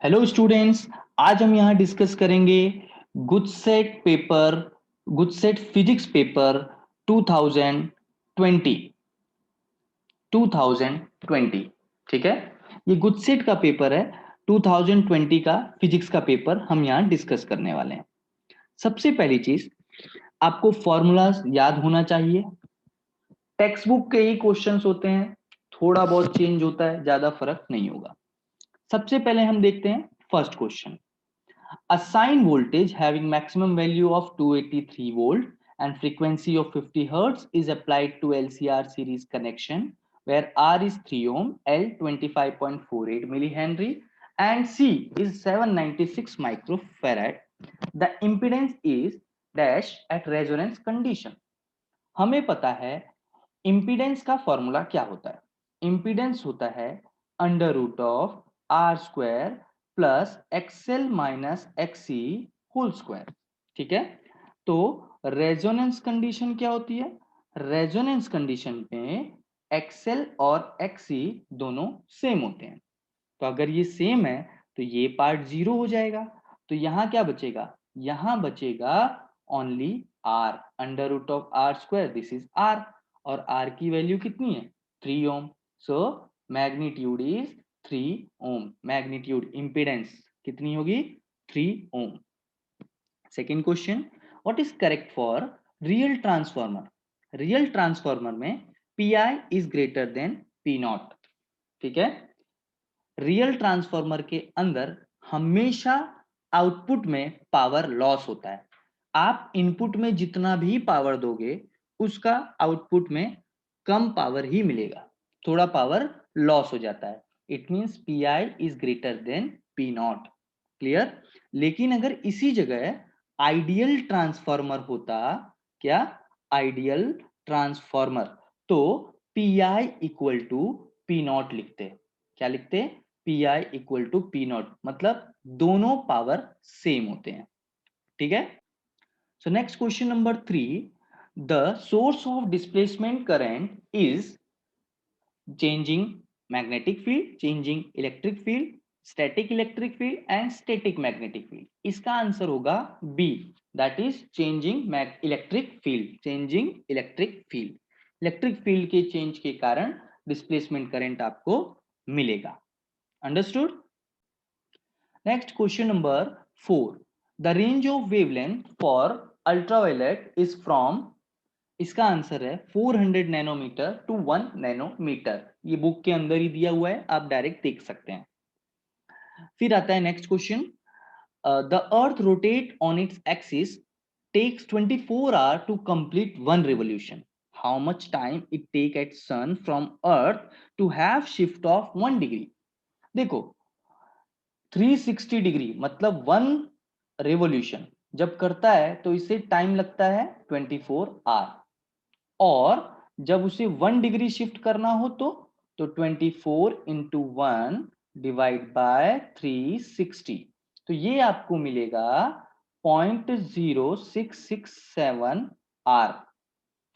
Hello students. आज हम यहाँ डिस्कस करेंगे गुडसेट फिजिक्स पेपर 2020 2020। ठीक है, ये गुडसेट का पेपर है। 2020 का फिजिक्स का पेपर हम यहाँ डिस्कस करने वाले हैं। सबसे पहली चीज, आपको फॉर्मूलाज याद होना चाहिए। टेक्स्ट बुक के ही क्वेश्चंस होते हैं, थोड़ा बहुत चेंज होता है, ज्यादा फर्क नहीं होगा। सबसे पहले हम देखते हैं first question. A sine voltage having maximum value of 283 volt and frequency of 50 hertz is applied to LCR series connection where R is 3 ohm, L 25.48 millihenry and C is 796 microfarad. The impedance is dash at resonance condition. हमें पता है impedance का formula क्या होता है। Impedance होता है under root of R square plus XL minus XC whole square. ठीक है, तो रेजोनेंस कंडीशन क्या होती है? रेजोनेंस कंडीशन में एक्सएल और एक्सी दोनों सेम होते हैं। तो अगर ये सेम है तो ये पार्ट जीरो हो जाएगा। तो यहां क्या बचेगा? यहां बचेगा only R, under root of R square, this is R. और आर की वैल्यू कितनी है? 3 ohm. So magnitude is 3 ohm. Magnitude impedance कितनी होगी? 3 ohm. Second question, what is correct for real transformer? Real transformer में P I is greater than P naught. ठीक है, real transformer के अंदर हमेशा आउटपुट में पावर लॉस होता है। आप इनपुट में जितना भी पावर दोगे उसका आउटपुट में कम पावर ही मिलेगा, थोड़ा पावर लॉस हो जाता है। It means P I is greater than P naught. Clear? लेकिन अगर इसी जगह आइडियल ट्रांसफॉर्मर होता, क्या? आइडियल ट्रांसफॉर्मर, तो P I equal to P naught लिखते। क्या लिखते? P I equal to P naught, मतलब दोनों पावर सेम होते हैं। ठीक है, so next question number 3, the source of displacement current is changing magnetic field, changing electric field, static electric field and static magnetic field. इसका answer होगा B, that is changing electric field. Changing electric field, electric field के change के कारण displacement current आपको मिलेगा। Understood? Next question number 4, the range of wavelength for ultraviolet is from. इसका answer है 400 nanometre to 1 nanometre. ये book के अंदर ही दिया हुआ है, आप डायरेक्ट देख सकते हैं। फिर आता है next question, the earth rotate on its axis takes 24 hour to complete one revolution. How much time it take at sun from earth to have shift of 1 degree? देखो, 360 डिग्री मतलब 1 रेवोल्यूशन जब करता है तो इसे टाइम लगता है 24 our, और जब उसे 1 डिग्री शिफ्ट करना हो तो 24 इंटू 1 डिवाइड बाय 360, तो ये आपको मिलेगा 0.0667 आर।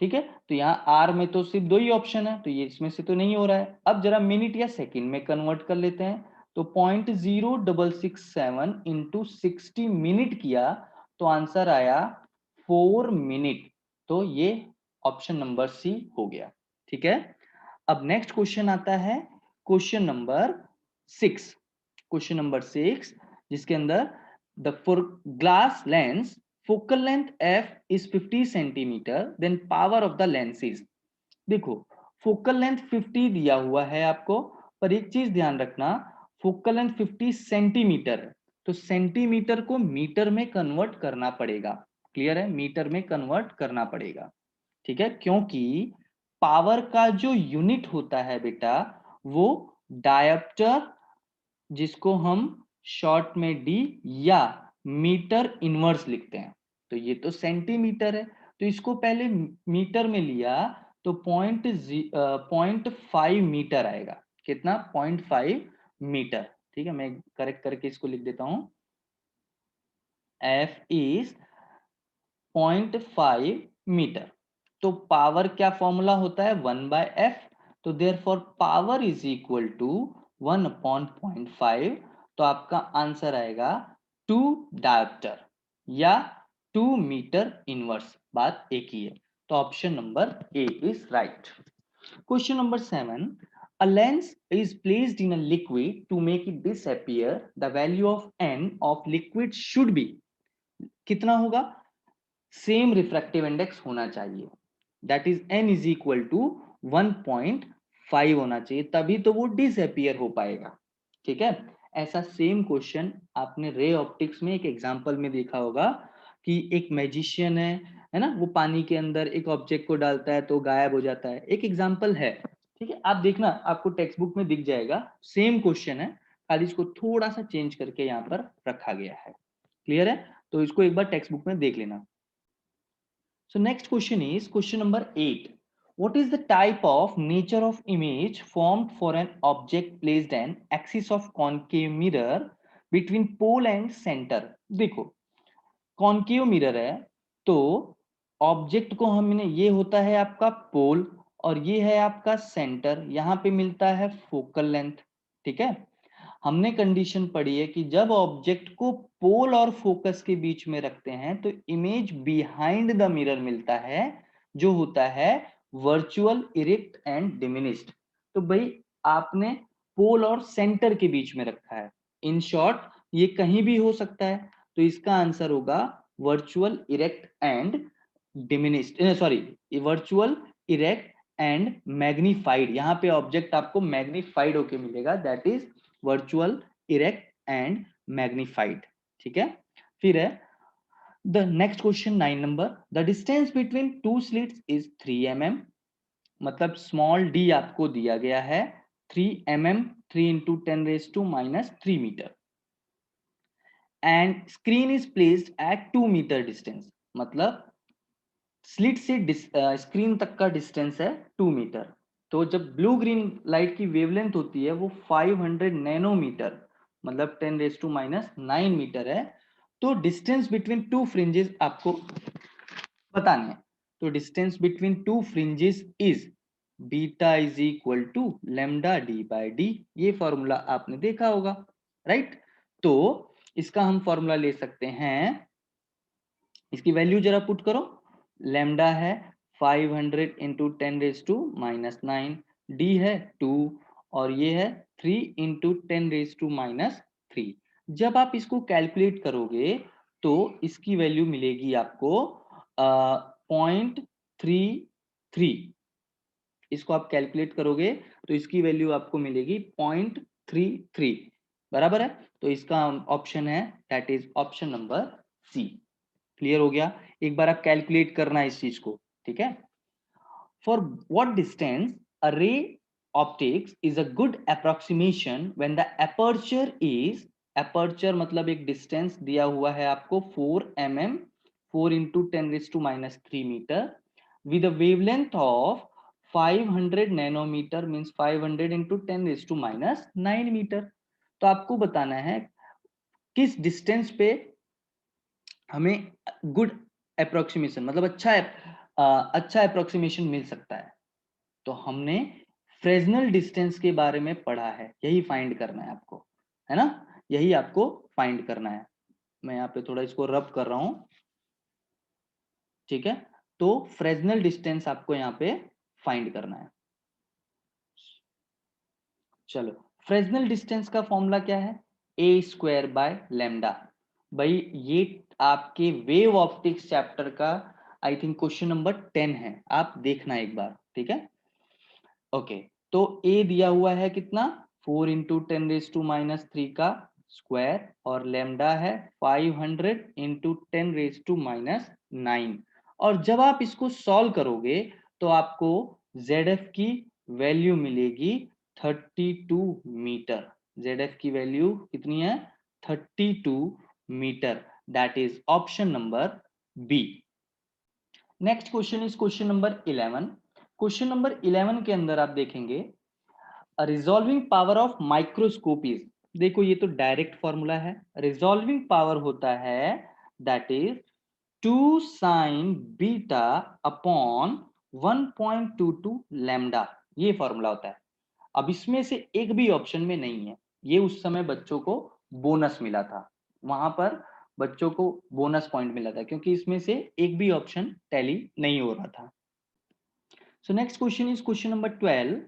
ठीक है, तो यहाँ आर में तो सिर्फ दो ही ऑप्शन है, तो ये इसमें से तो नहीं हो रहा है। अब जरा मिनट या सेकंड में कन्वर्ट कर लेते हैं, तो 0.0667 इंटू 60 मिनट किया तो आंसर आया 4 मिनट। तो ये ऑप्शन नंबर सी हो गया। ठीक है, अब नेक्स्ट क्वेश्चन आता है क्वेश्चन नंबर 6। क्वेश्चन नंबर 6 जिसके अंदर the for glass lens focal length f is 50 centimeter, then power of the lens is। देखो, फोकल लेंथ 50 दिया हुआ है आपको, पर एक चीज ध्यान रखना, फोकल लेंथ 50 सेंटीमीटर है, तो सेंटीमीटर को मीटर में कन्वर्ट करना पड़ेगा। क्लियर है? मीटर में कन्वर्ट करना पड़ेगा। ठीक है, क्योंकि पावर का जो यूनिट होता है बेटा, वो डायोप्टर, जिसको हम शॉर्ट में डी या मीटर इनवर्स लिखते हैं, तो ये तो सेंटीमीटर है, तो इसको पहले मीटर में लिया तो 0.5 मीटर आएगा। कितना? 0.5 मीटर। ठीक है, मैं करेक्ट करके इसको लिख देता हूं, एफ इज 0.5 मीटर। तो पावर क्या फॉर्मूला होता है? 1/f। तो therefore power is equal to 1/0.5। तो आपका आंसर आएगा 2 डायोप्टर या 2 मीटर इनवर्स, बात एक ही है। तो option number A is right. Question number 7, a lens is placed in a liquid to make it disappear, the value of n of liquid should be, कितना होगा, सेम रिफ्रैक्टिव इंडेक्स होना चाहिए, that is n is equal to 1.5 होना चाहिए, तभी तो वो disappear हो पाएगा। ठीक है, ऐसा सेम क्वेश्चन आपने रे ऑप्टिक्स में एक एग्जांपल में देखा होगा कि एक मैजिशियन है ना, वो पानी के अंदर एक ऑब्जेक्ट को डालता है तो गायब हो जाता है, एक एग्जांपल है। ठीक है, आप देखना, आपको टेक्स्ट बुक में दिख जाएगा, सेम क्वेश्चन है, खाली इसको थोड़ा सा चेंज करके यहाँ पर रखा गया है। क्लियर है, तो इसको एक बार टेक्स्ट बुक में देख लेना। So next question is question number 8. What is the type of nature of image formed for an object placed an axis of concave mirror between pole and center? देखो, concave mirror है तो object को हमने, ये होता है आपका पोल और ये है आपका सेंटर, यहाँ पे मिलता है फोकल लेंथ। ठीक है, हमने कंडीशन पढ़ी है कि जब ऑब्जेक्ट को पोल और फोकस के बीच में रखते हैं तो इमेज बिहाइंड द मिरर मिलता है, जो होता है वर्चुअल इरेक्ट एंड डिमिनिश्ड। तो भाई आपने पोल और सेंटर के बीच में रखा है, इन शॉर्ट ये कहीं भी हो सकता है, तो इसका आंसर होगा virtual erect and diminished, sorry, virtual erect and magnified. यहाँ पे ऑब्जेक्ट आपको मैग्नीफाइड होके मिलेगा, that is virtual erect and magnified. ठीक है, फिर है the next question 9 number, the distance between two slits is 3 mm, मतलब स्मॉल डी आपको दिया गया है 3 mm, 3 into 10⁻³ metre, and screen is placed at 2 metre distance, मतलब स्लिट से स्क्रीन तक का डिस्टेंस है 2 मीटर। तो जब ब्लू ग्रीन लाइट की वेवलेंथ होती है वो 500 नैनोमीटर, मतलब 10⁻⁹ मीटर है। तो डिस्टेंस बिटवीन टू फ्रिंजेस आपको बताने हैं। तो distance between two fringes is beta is equal to lambda D by D, ये फॉर्मूला आपने देखा होगा, राइट। तो इसका हम फॉर्मूला ले सकते हैं, इसकी वैल्यू जरा पुट करो, लैम्डा है 500 इंटू 10⁻⁹, डी है 2 और ये है 3 इंटू 10⁻⁻। जब आप इसको कैलकुलेट करोगे तो इसकी वैल्यू मिलेगी आपको 0.33, इसको आप कैलकुलेट करोगे तो इसकी वैल्यू आपको मिलेगी 0.33, बराबर है। तो इसका ऑप्शन है that is option number C. Clear हो गया, एक बार आप कैलकुलेट करना इस चीज को। ठीक है, for what distance a ray optics is a good approximation when the aperture is, aperture मतलब एक डिस्टेंस दिया हुआ है आपको 4 mm, 4 into 10⁻³ metre, with a wavelength of 500 nanometre, means 500 into 10⁻⁹ metre. तो आपको बताना है किस डिस्टेंस पे हमें गुड अप्रोक्सीमेशन, मतलब अच्छा अप्रोक्सीमेशन मिल सकता है। तो हमने फ्रेजनल डिस्टेंस के बारे में पढ़ा है, यही फाइंड करना है आपको, है ना, यही आपको फाइंड करना है। मैं यहाँ पे थोड़ा इसको रब कर रहा हूं। ठीक है, तो फ्रेजनल डिस्टेंस आपको यहाँ पे फाइंड करना है। चलो, फ्रेजनल डिस्टेंस का फॉर्मूला क्या है, a² बाय लैम्डा। भाई ये आपके वेव ऑप्टिक्स चैप्टर का आई थिंक क्वेश्चन नंबर 10 है, आप देखना एक बार। ठीक है, ओके, तो a दिया हुआ है कितना, 4 इंटू 10⁻³ का स्क्वायर, और लैम्डा है 500 इंटू 10⁻⁹। और जब आप इसको सॉल्व करोगे तो आपको ZF की वैल्यू मिलेगी 32 मीटर। ZF की वैल्यू कितनी है, 32 metre, that is option number B. Next question is question number 11। Question number 11 के अंदर आप देखेंगे resolving power of microscope is, देखो ये तो डायरेक्ट फॉर्मूला है, रिजॉल्विंग पावर होता है that is 2 sin beta upon 1.22 lambda, ये फॉर्मूला होता है। अब इसमें से एक भी ऑप्शन में नहीं है, ये उस समय बच्चों को बोनस मिला था, वहां पर बच्चों को बोनस पॉइंट मिला था, क्योंकि इसमें से एक भी ऑप्शन टैली नहीं हो रहा था। So next question is question number 12.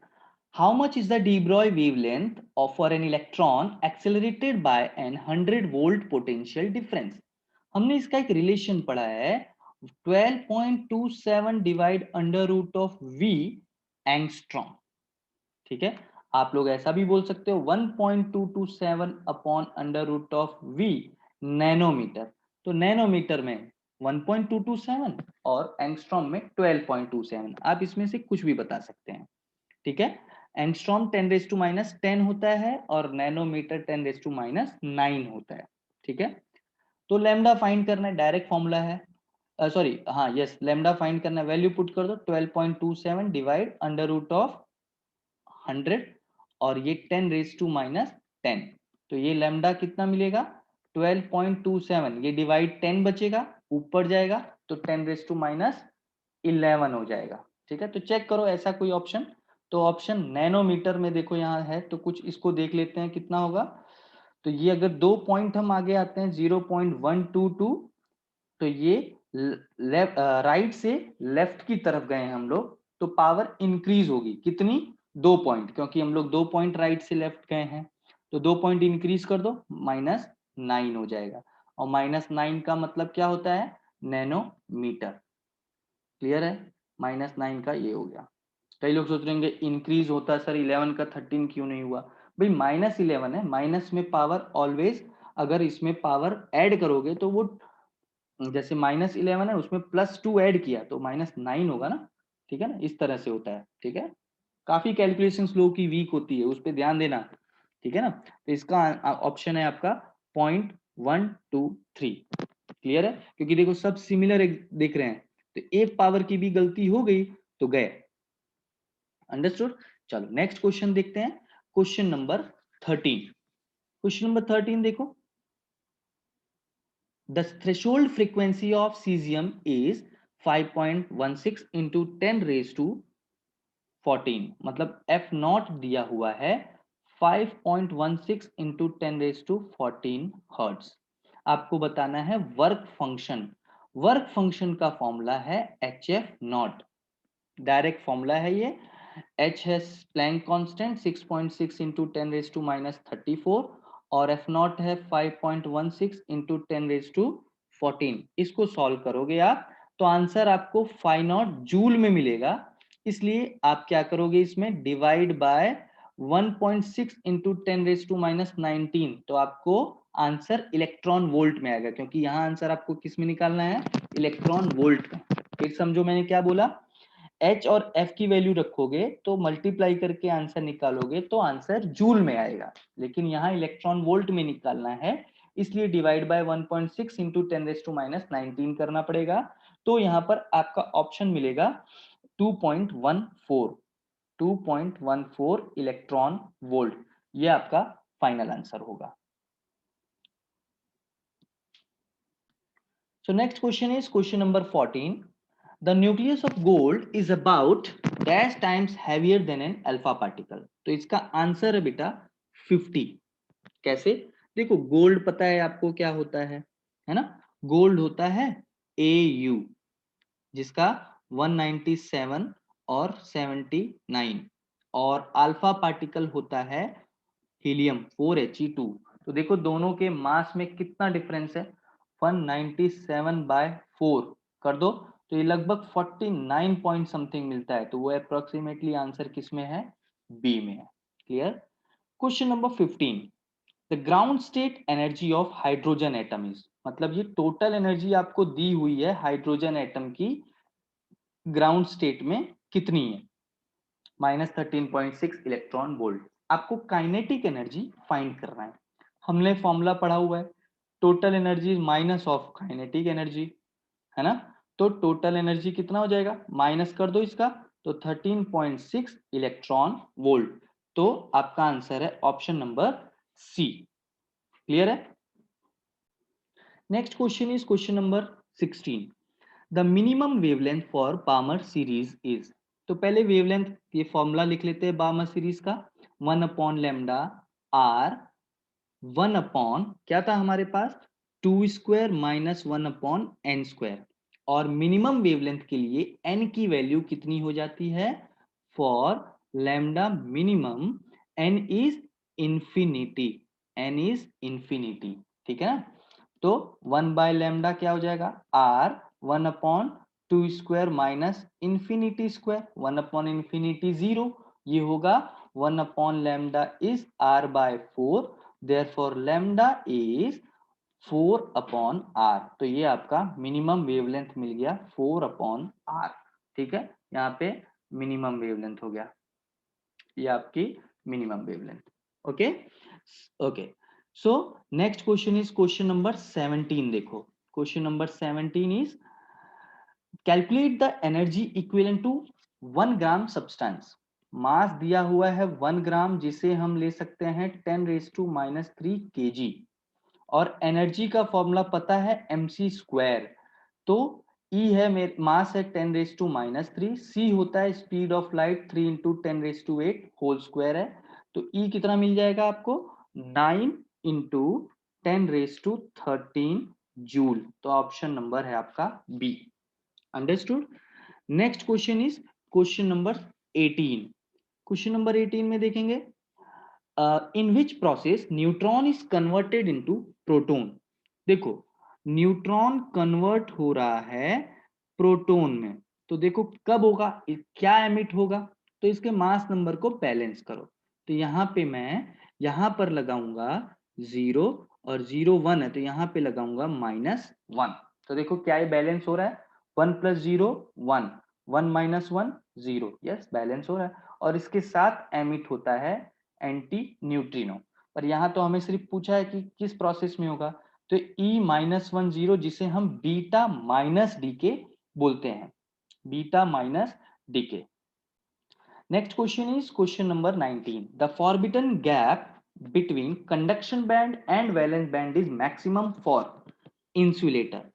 How much is the de Broglie wavelength of for an electron accelerated by an 100-volt potential difference? हमने इसका एक रिलेशन पढ़ा है 12.27 divide under root of v angstrom. ठीक है, आप लोग ऐसा भी बोल सकते हो 1.227 upon under root of v nanometre. तो नैनोमीटर में 1.227 और एंगस्ट्रॉम में 12.27, आप इसमें से कुछ भी बता सकते हैं। ठीक है, एंगस्ट्रॉम 10⁻⁻10 होता है और नैनोमीटर 10⁻⁹ होता है। ठीक है, तो लैम्डा फाइंड करना है, डायरेक्ट फॉर्मूला है, सॉरी हाँ यस, लैम्डा फाइंड करना है, वैल्यू पुट कर दो 12.27 डिवाइड अंडर रूट ऑफ 100 और ये 10⁻⁻10, तो ये लैम्डा कितना मिलेगा 12.27, ये डिवाइड 10 बचेगा, ऊपर जाएगा तो 10⁻11 हो जाएगा। ठीक है, तो चेक करो ऐसा कोई ऑप्शन, तो ऑप्शन नैनोमीटर में देखो यहाँ है, तो कुछ इसको देख लेते हैं कितना होगा। तो ये अगर 2 पॉइंट हम आगे आते हैं 0.122, तो ये राइट से लेफ्ट की तरफ गए हम लोग, तो पावर इंक्रीज होगी कितनी 2 पॉइंट, क्योंकि हम लोग 2 पॉइंट राइट से लेफ्ट गए हैं, तो 2 पॉइंट इंक्रीज कर दो -9 हो जाएगा, और -9 का मतलब क्या होता है नैनोमीटर। क्लियर है, -9 का ये हो गया। कई लोग सोच रहे होंगे इंक्रीज होता है सर 11 का 13 क्यों नहीं हुआ, भाई -11 है, माइनस में पावर ऑलवेज, अगर इसमें पावर ऐड करोगे तो वो जैसे -11 है उसमें +2 ऐड किया तो -9 होगा ना। ठीक है ना, इस तरह से होता है। ठीक है, काफी कैलकुलेशन स्लो की वीक होती है, उस पर ध्यान देना। ठीक है ना, तो इसका ऑप्शन है आपका 0.123। क्लियर है, क्योंकि देखो सब सिमिलर दिख रहे हैं, तो एक पावर की भी गलती हो गई तो गए। अंडरस्टूड, चलो नेक्स्ट क्वेश्चन देखते हैं, क्वेश्चन नंबर 13। क्वेश्चन नंबर 13 देखो, the threshold frequency of cesium is 5.16 into 10 raised to 14, मतलब f नॉट दिया हुआ है 5.16 into 10 raised to 14 हर्ट्ज। आपको बताना है वर्क फंक्शन, वर्क फंक्शन का फॉर्मूला है H F naught, direct formula है ये। एच है Planck constant 6.6 into 10 raise to -34 और एफ नॉट है 5.16 इंटू 10 रेज टू 14। इसको सॉल्व करोगे आप तो आंसर आपको फाइ नॉट जूल में मिलेगा, इसलिए आप क्या करोगे इसमें divide by 1.6 into 10 raise to -19, तो आपको आंसर इलेक्ट्रॉन वोल्ट में आएगा, क्योंकि यहाँ आंसर आपको किस में निकालना है इलेक्ट्रॉन वोल्ट में। फिर समझो मैंने क्या बोला, एच और एफ की वैल्यू रखोगे तो मल्टीप्लाई करके आंसर निकालोगे तो आंसर जूल में आएगा, लेकिन यहाँ इलेक्ट्रॉन वोल्ट में निकालना है, इसलिए डिवाइड बाय 1.6 इंटू 10⁻⁹ करना पड़ेगा। तो यहाँ पर आपका ऑप्शन मिलेगा 2.14, 2.14 इलेक्ट्रॉन वोल्ट, ये आपका फाइनल आंसर होगा। So next question is question number 14. The nucleus of gold is about dash times heavier than an alpha particle. तो इसका आंसर है बेटा 50। कैसे, देखो गोल्ड पता है आपको क्या होता है ना, गोल्ड होता है AU, जिसका 197 और 79, और अल्फा पार्टिकल होता है हीलियम 4He2। तो देखो दोनों के मास में कितना डिफरेंस है, 197/4 कर दो तो ये लगभग 49 पॉइंट समथिंग मिलता है, तो वो अप्रोक्सीमेटली आंसर किस में है बी में है। Clear, question number 15, the ground state energy of hydrogen atom is, मतलब ये टोटल एनर्जी आपको दी हुई है हाइड्रोजन एटम की ग्राउंड स्टेट में कितनी है, -13.6 इलेक्ट्रॉन वोल्ट। आपको काइनेटिक एनर्जी फाइंड करना है, हमने फॉर्मूला पढ़ा हुआ है total energy minus of kinetic energy, है ना, तो टोटल एनर्जी कितना हो जाएगा, माइनस कर दो इसका, तो 13.6 इलेक्ट्रॉन वोल्ट, तो आपका आंसर है ऑप्शन नंबर सी। क्लियर है, next question is question number 16, the minimum wavelength for Barmer series is. तो पहले वेवलेंथ ये फॉर्मूला लिख लेते हैं बार्मर सीरीज का, 1/λ r 1 अपॉन क्या था हमारे पास, 2 square minus 1 upon N square. और मिनिमम वेवलेंथ के लिए एन की वैल्यू कितनी हो जाती है, for lambda minimum N is infinity, N is infinity, ठीक है। तो 1 बाय लैम्डा क्या हो जाएगा, R 1 upon 2 square minus infinity square, 1 upon infinity 0, ये होगा 1 upon lambda is R by 4, therefore lambda is 4 upon R. तो ये आपका मिनिमम वेवलेंथ मिल गया 4 अपॉन आर, ठीक है। यहाँ पे मिनिमम वेवलेंथ हो गया, ये आपकी minimum wavelength. Okay okay, so next question is question number 17। देखो question number 17 is calculate the energy equivalent to 1 gram substance. Mass दिया हुआ है 1 ग्राम, जिसे हम ले सकते हैं 10⁻³ kg, और एनर्जी का फॉर्मूला पता है mc स्क्वायर। तो E है मास है 10⁻³ c होता है speed of light 3 into 10⁸ whole square है। तो E कितना मिल जाएगा आपको, 9 इंटू 10⁻13 जूल। तो ऑप्शन नंबर है आपका B. Understood. Next question is question number 18। Question number 18 में देखेंगे, in which process neutron is converted into proton. देखो न्यूट्रॉन कन्वर्ट हो रहा है प्रोटॉन में, तो देखो कब होगा, क्या एमिट होगा, तो इसके मास नंबर को बैलेंस करो। तो यहाँ पे मैं यहाँ पर लगाऊंगा 0 और 0 1 है, तो यहाँ पे लगाऊंगा -1। तो देखो क्या ये बैलेंस हो रहा है, 1 + 0 1, 1 - 1 0, यस बैलेंस हो रहा है। और इसके साथ एमिट होता है एंटी न्यूट्रिनो। पर यहाँ तो हमें सिर्फ पूछा है कि किस प्रोसेस में होगा, तो E-1 0, जिसे हम बीटा माइनस डीके बोलते हैं, beta minus decay. Next question is question number 19। The forbidden gap between conduction band and valence band is maximum for insulator.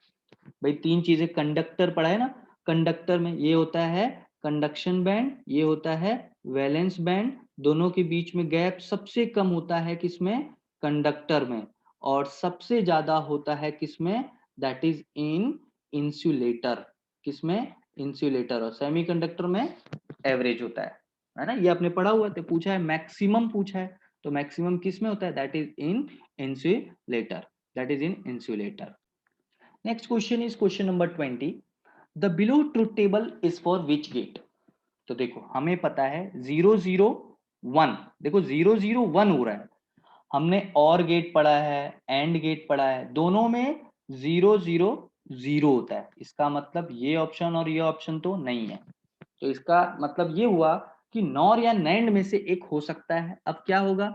भाई तीन चीजें कंडक्टर पढ़ा है ना, कंडक्टर में ये होता है कंडक्शन बैंड, ये होता है वैलेंस बैंड, दोनों के बीच में गैप सबसे कम होता है किसमें, कंडक्टर में, और सबसे ज्यादा होता है किसमें, दैट इज इन इंसुलेटर। किसमें, इंसुलेटर। और सेमीकंडक्टर में एवरेज होता है ना, ये आपने पढ़ा हुआ है, तो पूछा है मैक्सिमम पूछा है, तो मैक्सिमम किस में होता है, that is in insulator, that is in insulator. Next question is question number 20। The below truth table is for which gate. तो देखो हमें पता है 0 0 1, देखो 0 0 1 हो रहा है, हमने और गेट पढ़ा है, एंड गेट पढ़ा है, दोनों में 0 0 0 होता है। इसका मतलब ये ऑप्शन और ये ऑप्शन तो नहीं है, तो इसका मतलब ये हुआ कि नॉर या नैंड में से एक हो सकता है। अब क्या होगा,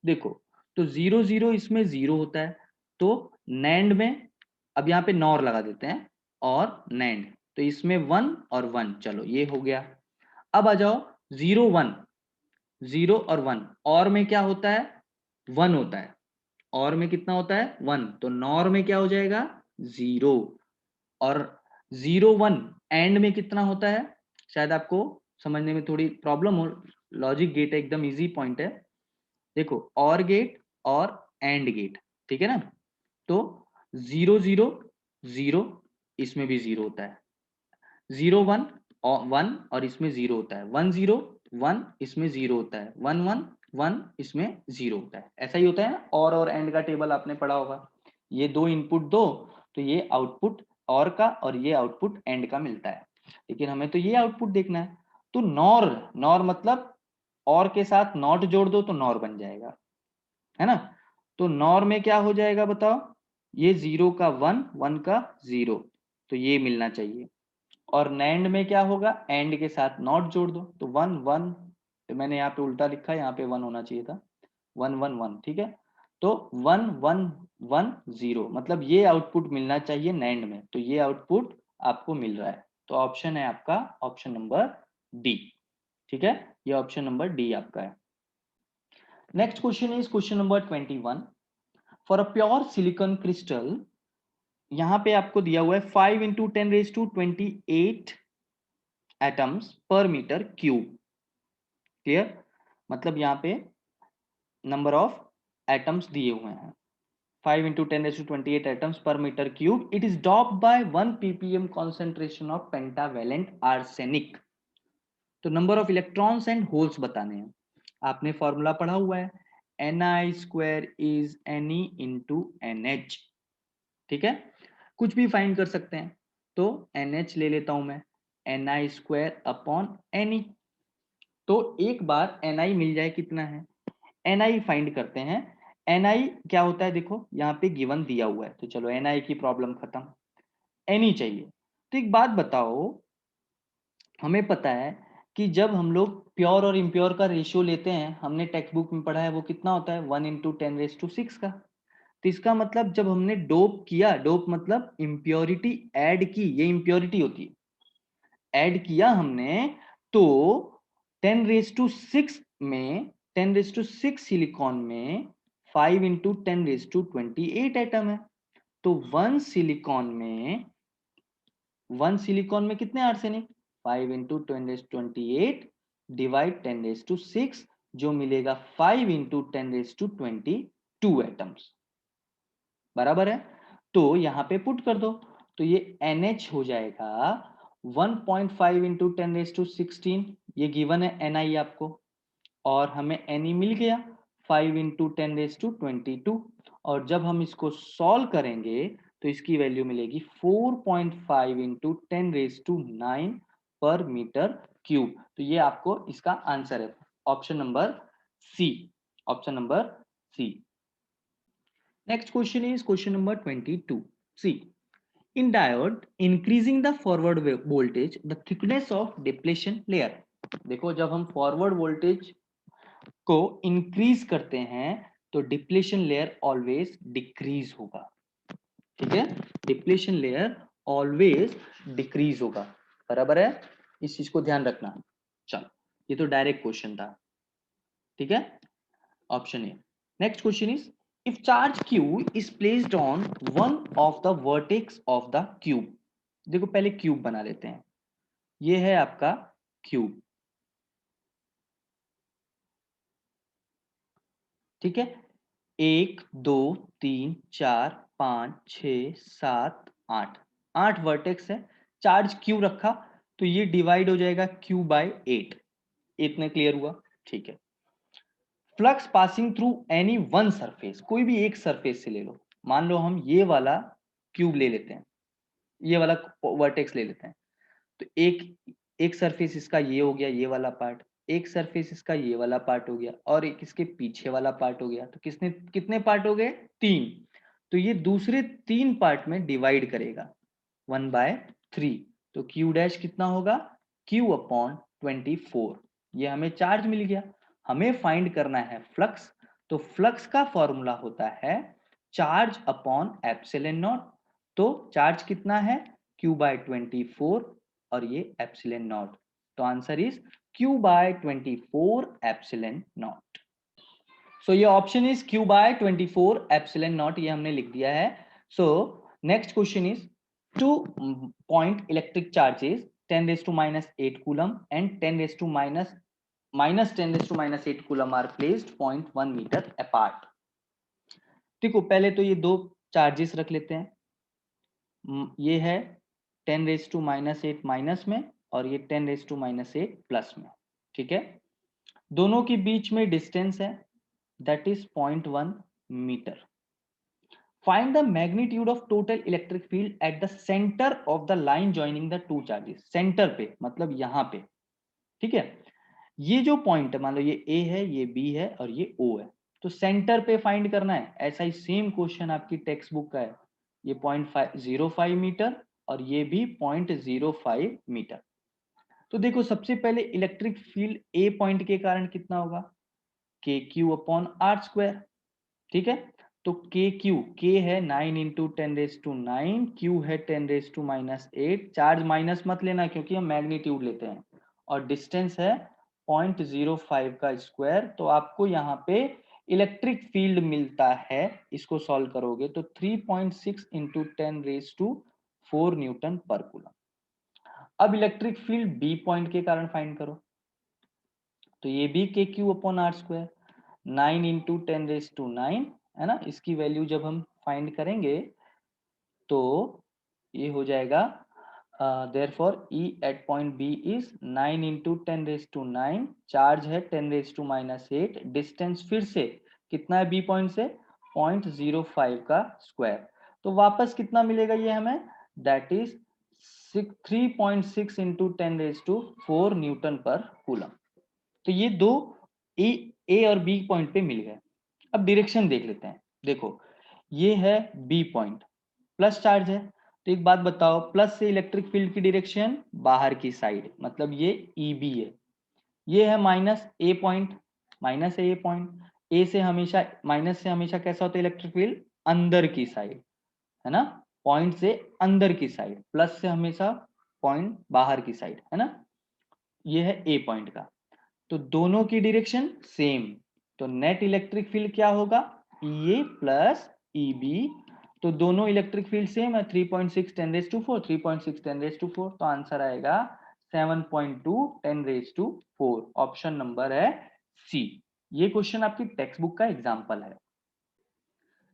देखो तो 0 0 इसमें 0 होता है, तो नैंड में, अब यहाँ पे नॉर लगा देते हैं, और नैंड, तो इसमें 1 और 1, चलो ये हो गया। अब आ जाओ 0 1, 0 और 1, और में क्या होता है, 1 होता है, और में कितना होता है 1, तो नॉर में क्या हो जाएगा 0, और 0 1 एंड में कितना होता है, शायद आपको समझने में थोड़ी प्रॉब्लम हो, लॉजिक गेट है, एकदम इजी पॉइंट है। देखो और गेट और एंड गेट, ठीक है ना, तो 0 0 0, इसमें भी 0 होता है, 0 1 और 1, और इसमें 0 होता है, 1 0 1, इसमें 0 होता है, 1 1 1, इसमें 0 होता है। ऐसा ही होता है ना, और एंड का टेबल आपने पढ़ा होगा, ये दो इनपुट दो, तो ये आउटपुट और का और ये आउटपुट एंड का मिलता है, लेकिन हमें तो ये आउटपुट देखना है। तो नॉर, नॉर मतलब और के साथ नॉट जोड़ दो तो नॉर बन जाएगा, है ना। तो नॉर में क्या हो जाएगा बताओ, ये 0 का 1, 1 का 0, तो ये मिलना चाहिए। और नैंड में क्या होगा, एंड के साथ नॉट जोड़ दो, तो 1 1, मैंने यहाँ पे उल्टा लिखा है, यहाँ पे 1 होना चाहिए था, 1 1 1, ठीक है। तो 1 1 1 0, मतलब ये आउटपुट मिलना चाहिए नैंड में, तो ये आउटपुट आपको मिल रहा है, तो ऑप्शन है आपका ऑप्शन नंबर डी, ठीक है, ये ऑप्शन नंबर डी आपका है। Next question is question number 21। For a pure silicon crystal, यहां पे आपको दिया हुआ है 5 × 10⁻28 एटम्स पर मीटर क्यूब। क्लियर, मतलब यहाँ पे नंबर ऑफ एटम्स दिए हुए हैं, 5 into 10 raised to 28 atoms per meter cube. It is doped by 1 ppm concentration of pentavalent arsenic. तो number of electrons and holes बताने हैं। आपने फॉर्मूला पढ़ा हुआ है, Ni² is Ne into NH। ठीक है, कुछ भी फाइंड कर सकते हैं, तो NH ले लेता हूं मैं, Ni² अपॉन Ne। तो एक बार Ni मिल जाए, कितना है Ni फाइंड करते हैं। Ni क्या होता है, देखो यहाँ पे गिवन दिया हुआ है, तो चलो Ni की प्रॉब्लम खत्म, Ne चाहिए। तो एक बात बताओ, हमें पता है कि जब हम लोग प्योर और इम्प्योर का रेशियो लेते हैं, हमने टेक्स्ट बुक में पढ़ा है, वो कितना होता है 1 into 10⁻⁶ का। तो इसका मतलब जब हमने डोप किया, डोप मतलब इम्प्योरिटी ऐड की, ये इम्प्योरिटी होती है, ऐड किया हमने, तो 10⁻⁶ में 10⁻⁶ सिलिकॉन में 5 into 10⁻28 एटम है। तो वन सिलिकॉन में कितने आर्सेनिक, 5 into 10⁻28 डिवाइड 10⁻⁶, जो मिलेगा 5 into 10⁻22 एटम्स, बराबर है। तो यहां पे पुट कर दो, तो ये NH हो जाएगा 1.5 into 10⁻16, ये गिवन है Ni आपको, और हमें Ne मिल गया 5 into 10⁻22, और जब हम इसको सॉल्व करेंगे तो इसकी वैल्यू मिलेगी 4.5 into 10⁻9 पर मीटर क्यूब। तो ये आपको इसका आंसर है, option number C, option number C. Next question is question number 22। See, in diode increasing the forward voltage the thickness of depletion layer। देखो जब हम फॉरवर्ड वोल्टेज को इंक्रीज करते हैं तो डिप्लेशन लेयर ऑलवेज डिक्रीज होगा। ठीक है, डिप्लेशन लेयर ऑलवेज डिक्रीज होगा, बराबर है, इस चीज को ध्यान रखना। चलो, ये तो डायरेक्ट क्वेश्चन था। ठीक है, option A. Next question is, if charge q is placed on one of the vertex of the cube। देखो पहले क्यूब बना लेते हैं, ये है आपका क्यूब। ठीक है, 1 2 3 4 5 6 7 8, 8 वर्टेक्स है, चार्ज क्यू रखा, तो ये डिवाइड हो जाएगा क्यू बाय 8। इतने क्लियर हुआ? ठीक है। Flux passing through any one surface, कोई भी एक सरफेस से ले लो, मान लो हम ये वाला क्यूब ले लेते हैं, ये वाला वर्टेक्स ले लेते हैं, तो एक सरफेस इसका ये हो गया, ये वाला पार्ट, एक सरफेस इसका ये वाला पार्ट हो गया, और एक इसके पीछे वाला पार्ट हो गया। तो कितने पार्ट हो गए, 3। तो ये दूसरे 3 पार्ट में डिवाइड करेगा 1/3। तो क्यू डैश कितना होगा, क्यू अपॉन 24। ये हमें चार्ज मिल गया, हमें फाइंड करना है फ्लक्स। तो फ्लक्स का फॉर्मूला होता है चार्ज अपॉन एप्सिलॉन नॉट। तो चार्ज कितना है, Q/24, और ये एप्सिलॉन नॉट। तो answer is Q/24 epsilon naught. So ये option is Q/24 epsilon not, ये हमने लिख दिया है। So next question is, 2 point electric charges 10⁻⁻8 coulomb and 10⁻⁻8 coulomb are placed 0.1 meter apart। देखो पहले तो ये दो चार्जेस रख लेते हैं, ये है 10⁻⁻8 माइनस में, और ये 10⁻⁻8 प्लस में। ठीक है, दोनों के बीच में डिस्टेंस है, that is 0.1 metre. Find the magnitude of total electric field at the centre of the line joining the two charges. Centre पे मतलब यहां पे। ठीक है, ये जो पॉइंट है, मान लो ये ए है, ये बी है, और ये ओ है, तो सेंटर पे फाइंड करना है। ऐसा ही सेम क्वेश्चन आपकी टेक्स्ट बुक का है, ये 0.05 मीटर, और ये भी 0.05 मीटर। तो देखो सबसे पहले इलेक्ट्रिक फील्ड ए पॉइंट के कारण कितना होगा, के क्यू अपॉन आर स्क्वायर। ठीक है, तो के है 9 इंटू 10⁻⁹, क्यू है 10⁻⁻8। चार्ज माइनस मत लेना क्योंकि हम मैग्नीट्यूड लेते हैं, और डिस्टेंस है 0.05 का स्क्वायर। तो आपको यहाँ पे इलेक्ट्रिक फील्ड मिलता है, इसको सॉल्व करोगे तो 3.6 इंटू 10⁻⁴ न्यूटन पर कूलम। अब इलेक्ट्रिक फील्ड बी पॉइंट के कारण फाइंड करो, तो ये भी K Q upon R square. 9 into 10⁻⁹ है ना। इसकी वैल्यू जब हम फाइंड करेंगे तो ये हो जाएगा therefore E at point B is 9 into 10⁻⁹, charge है 10⁻⁻8, डिस्टेंस फिर से कितना है B पॉइंट से 0.05 का स्क्वायर, तो वापस कितना मिलेगा ये हमें, दैट इज 3.6 इंटू 10⁻⁴ न्यूटन पर कूलम। तो ये दो ए और बी पॉइंट पे मिल गए। अब डायरेक्शन देख लेते हैं। देखो ये है बी पॉइंट, प्लस चार्ज है, तो एक बात बताओ, प्लस से इलेक्ट्रिक फील्ड की डायरेक्शन बाहर की साइड, मतलब ये ई बी है। ये है माइनस ए पॉइंट, माइनस ए पॉइंट, ए से हमेशा, माइनस से हमेशा कैसा होता है इलेक्ट्रिक फील्ड, अंदर की साइड, है ना, पॉइंट से अंदर की साइड, प्लस से हमेशा पॉइंट बाहर की साइड, है ना। ये है ए पॉइंट का, तो दोनों की डायरेक्शन सेम, तो नेट इलेक्ट्रिक फील्ड क्या होगा, ई ए प्लस ई बी, तो दोनों इलेक्ट्रिक फील्ड सेम है, 3.6 10⁻⁴, 3.6 10⁻⁴, तो आंसर आएगा 7.2 10⁻⁴, ऑप्शन नंबर है सी। ये क्वेश्चन आपकी टेक्स्ट बुक का एग्जांपल है।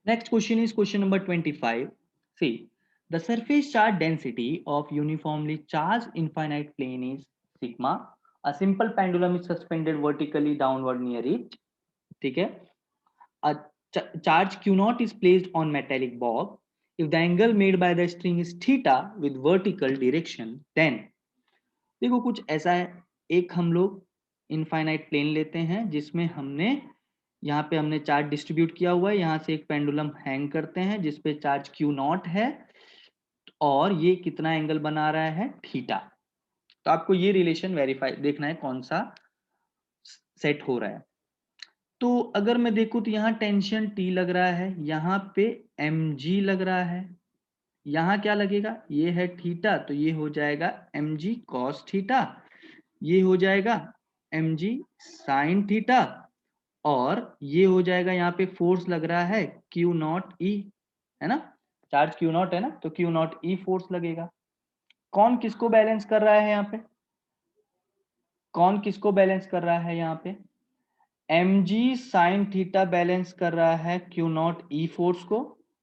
Next question is question number 25। See the surface charge density of uniformly charged infinite plane is sigma, a simple pendulum is suspended vertically downward near it, ठीक है। a charge q naught is placed on metallic bob, if the angle made by the string is theta with vertical direction, then देखो कुछ ऐसा है, एक हम लोग infinite plane लेते हैं जिसमें हमने यहाँ पे हमने चार्ज डिस्ट्रीब्यूट किया हुआ है, यहाँ से एक पेंडुलम हैंग करते हैं जिसपे चार्ज क्यू नॉट है और ये कितना एंगल बना रहा है, थीटा। तो आपको ये रिलेशन वेरीफाई देखना है कौन सा सेट हो रहा है। तो अगर मैं देखूं तो यहाँ टेंशन T लग रहा है, यहाँ पे mg लग रहा है, यहाँ क्या लगेगा, ये है थीटा, तो ये हो जाएगा mg cos थीटा, ये हो जाएगा mg sin थीटा, और ये हो जाएगा यहाँ पे फोर्स लग रहा है Q नॉट E, है ना, चार्ज Q नॉट है ना, तो Q नॉट E फोर्स लगेगा। कौन किसको बैलेंस कर रहा है यहाँ पे, कौन किसको बैलेंस कर रहा है यहाँ पे, mg sin थीटा बैलेंस कर रहा है Q नॉट E फोर्स को,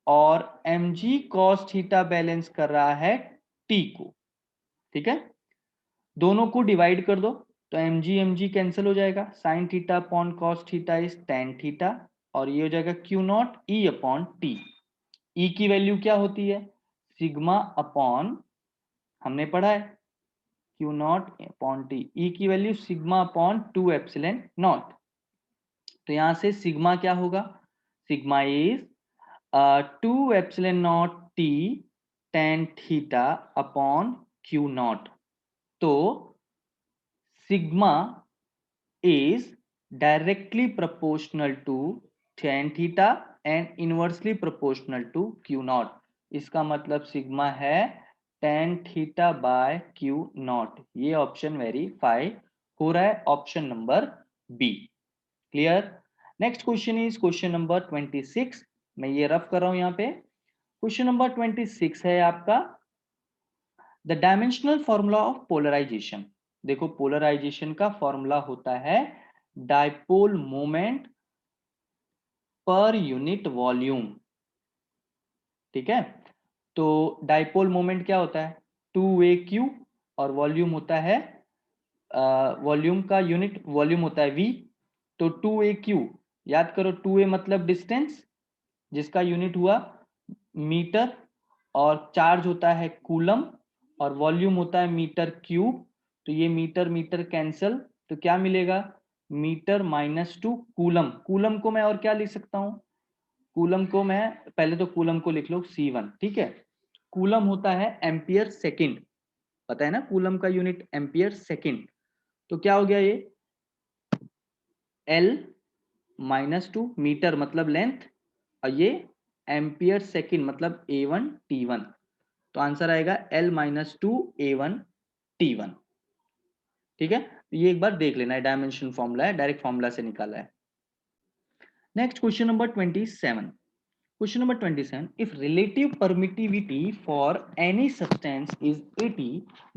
और mg cos थीटा बैलेंस कर रहा है T को, ठीक है। दोनों को डिवाइड कर दो तो mg mg कैंसिल हो जाएगा, sin theta upon cos theta is tan theta, और ये हो जाएगा Q not E upon T। E की वैल्यू क्या होती है, सिग्मा अपॉन, हमने पढ़ा है Q not upon T, E की value sigma upon 2 epsilon naught, तो यहां से सिग्मा क्या होगा, sigma is 2 epsilon not T tan theta upon Q not, तो sigma is directly proportional to tan theta and inversely proportional to Q naught, इसका मतलब sigma है tan theta by Q naught. ये ऑप्शन वेरीफाई हो रहा है, option number B. Clear. Next question is question number 26, मैं ये रफ कर रहा हूं यहाँ पे। क्वेश्चन नंबर 26 है आपका, the dimensional formula of polarization. देखो पोलराइजेशन का फॉर्मूला होता है dipole moment per unit volume, ठीक है। तो डाइपोल मोमेंट क्या होता है, 2a⁴, और वॉल्यूम होता है, वॉल्यूम का यूनिट वॉल्यूम होता है v, तो 2a⁴, याद करो 2a मतलब डिस्टेंस जिसका यूनिट हुआ मीटर, और चार्ज होता है कूलम, और वॉल्यूम होता है मीटर क्यूब, तो ये मीटर मीटर कैंसल, तो क्या मिलेगा, मीटर -2 कूलम। कूलम को मैं और क्या लिख सकता हूं, कूलम को मैं पहले तो कूलम को लिख लो C1, ठीक है। कूलम होता है एम्पियर सेकंड, पता है ना, कूलम का यूनिट एम्पियर सेकंड, तो क्या हो गया ये L -2, मीटर मतलब लेंथ, और ये एम्पियर सेकंड मतलब A1 T1, तो आंसर आएगा L -2 A1 T1, ठीक है। तो ये एक बार देख लेना है, डायमेंशन फॉर्मूला है, डायरेक्ट फॉर्मूला से निकाला है। Next question number 27। Question number 27. If relative permittivity for any substance is 80,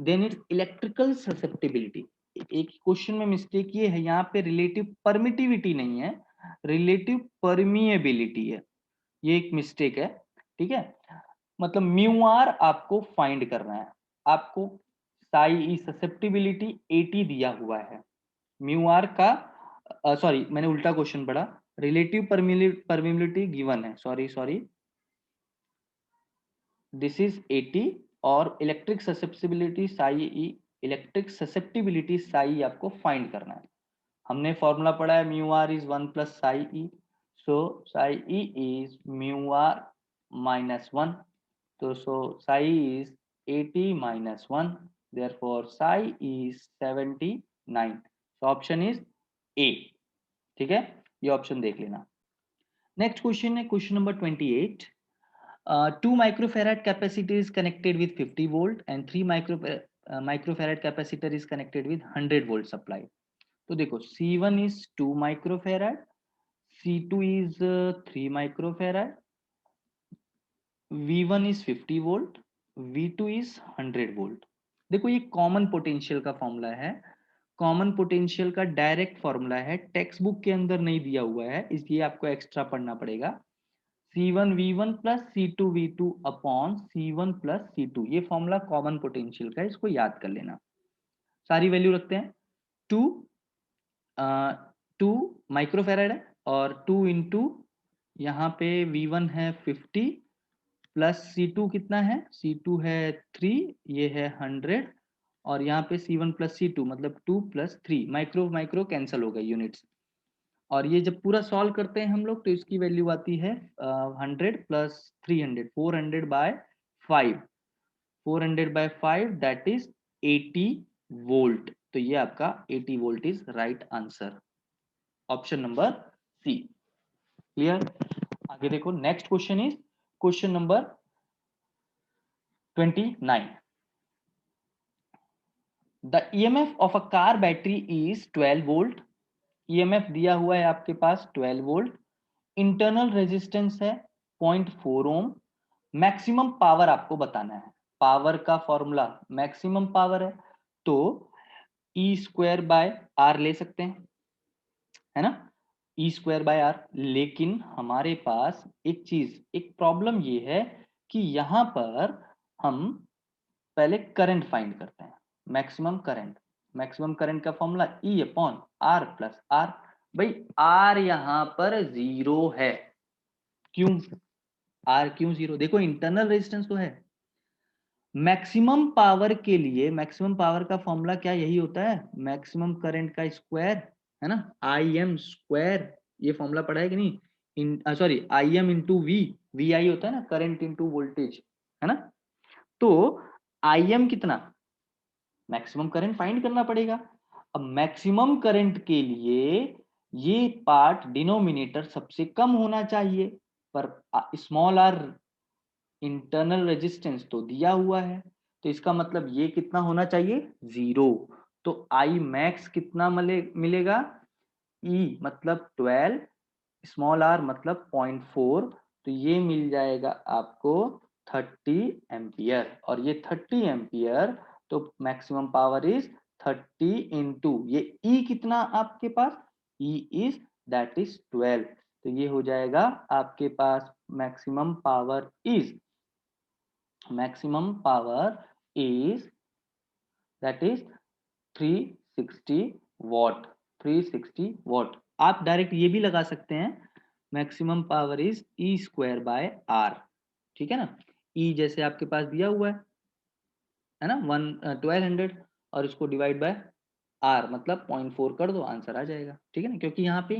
then its electrical susceptibility. एक क्वेश्चन में मिस्टेक ये है, यहाँ पे रिलेटिव परमिटिविटी नहीं है, रिलेटिव परमिएबिलिटी है, ये एक मिस्टेक है, ठीक है। मतलब म्यू आर आपको फाइंड करना है, आपको साई ई ससेप्टिबिलिटी 80 दिया हुआ है, म्यू आर का सॉरी मैंने उल्टा क्वेश्चन पढ़ा, रिलेटिव परमिबिलिटी गिवन है, सॉरी दिस इज 80 और electric susceptibility psi E, electric susceptibility psi आपको फाइंड करना है। हमने फॉर्मूला पढ़ा है mu R is 1 plus psi E, so psi E is mu R minus 1, तो so psi is 80 minus 1, therefore psi is 79, so option is A, ठीक है, ये ऑप्शन देख लेना। नेक्स्ट क्वेश्चन है question number 28। 2 microfarad capacitor is connected with 50 volt and 3 microfarad capacitor is connected with 100 volt supply. तो देखो C1 is 2 microfarad, C2 is 3 microfarad, V1 is 50 volt, V2 is 100 volt. देखो ये कॉमन पोटेंशियल का formula है, common potential का direct formula है, text book के अंदर नहीं दिया हुआ है, इसलिए आपको एक्स्ट्रा पढ़ना पड़ेगा। C1 V1 plus C2 V2 upon C1 plus C2, ये फॉर्मूला कॉमन पोटेंशियल का है, इसको याद कर लेना। सारी वैल्यू रखते हैं, 2 माइक्रोफेराड है और 2 इंटू यहाँ पे V1 है 50 प्लस C2 कितना है, C2 है 3, ये है 100 और यहाँ पे C1 प्लस C2 मतलब 2 प्लस 3, माइक्रो माइक्रो कैंसिल हो गए यूनिट्स, और ये जब पूरा सॉल्व करते हैं हम लोग तो इसकी वैल्यू आती है 100 प्लस 300, 400/5, 400/5 दैट इज 80 वोल्ट, तो ये आपका 80 volt is right answer, option number C. Clear? आगे देखो, next question is question number 29। The EMF of a car battery is 12 volt, EMF दिया हुआ है आपके पास 12 वोल्ट, इंटरनल रेजिस्टेंस है 0.4 ओम, मैक्सिमम पावर आपको बताना है, पावर का फॉर्मूला मैक्सिमम पावर है तो ई स्क्वायर बाय आर ले सकते हैं, है ना, ई स्क्वायर बाय आर। लेकिन हमारे पास एक चीज, एक प्रॉब्लम ये है कि यहां पर हम पहले करंट फाइंड करते हैं, मैक्सिमम करंट, मैक्सिमम करंट का formula E upon R plus R, भाई आर यहां पर 0 है, क्यों आर क्यों 0, देखो इंटरनल रेजिस्टेंस तो है, मैक्सिमम पावर के लिए मैक्सिमम पावर का फॉर्मूला क्या यही होता है, मैक्सिमम करंट का स्क्वायर, है ना, आई एम स्क्वायर, ये फॉर्मूला पढ़ा है कि नहीं, in sorry I M into V, V I होता है ना करंट इंटू वोल्टेज, है ना, तो आई एम कितना, मैक्सिमम करंट फाइंड करना पड़ेगा। अब मैक्सिमम करंट के लिए ये पार्ट डिनोमिनेटर सबसे कम होना चाहिए, पर स्मॉल आर इंटरनल रेजिस्टेंस तो दिया हुआ है, तो इसका मतलब ये कितना होना चाहिए 0, तो आई मैक्स कितना मिलेगा, ई मतलब 12, स्मॉल आर मतलब 0.4, तो ये मिल जाएगा आपको 30 एम्पियर, और ये 30 एम्पियर तो मैक्सिमम पावर इज 30 इंटू ये ई कितना आपके पास, ई इज दैट इज 12, तो ये हो जाएगा आपके पास maximum power is, maximum power is that is 360 watt, 360 watt। आप डायरेक्ट ये भी लगा सकते हैं, maximum power is E square by R, ठीक है ना, ई जैसे आपके पास दिया हुआ है ना 1200 और इसको डिवाइड बाय आर मतलब 0.4 कर दो, आंसर आ जाएगा, ठीक है ना, क्योंकि यहाँ पे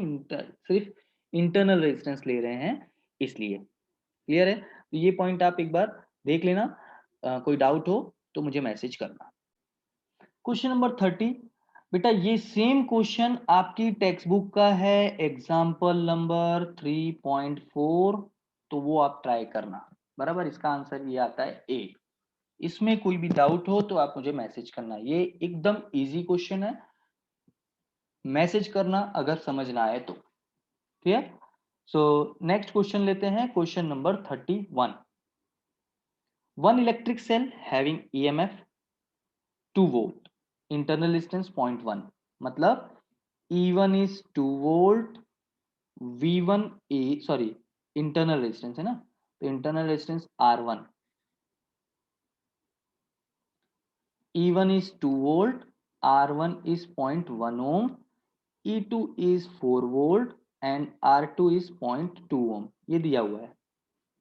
सिर्फ इंटरनल रेजिस्टेंस ले रहे हैं इसलिए। क्लियर है? तो ये पॉइंट आप एक बार देख लेना, कोई डाउट हो तो मुझे मैसेज करना। क्वेश्चन नंबर 30, बेटा ये सेम क्वेश्चन आपकी टेक्स्ट बुक का है, एग्जाम्पल नंबर 3.4, तो वो आप ट्राई करना, बराबर, इसका आंसर ये आता है ए। इसमें कोई भी डाउट हो तो आप मुझे मैसेज करना, ये एकदम इजी क्वेश्चन है, मैसेज करना अगर समझ ना आए तो, क्लियर। सो नेक्स्ट क्वेश्चन लेते हैं, question number 31। One electric cell having EMF 2 volt, internal resistance 0.1, मतलब E1 is 2 volt, V1 A sorry internal resistance है ना, तो internal resistance R1, E1 is 2 volt, R1 is 0.1 ohm, E2 is 4 volt and R2 is 0.2 ohm, ये दिया हुआ है.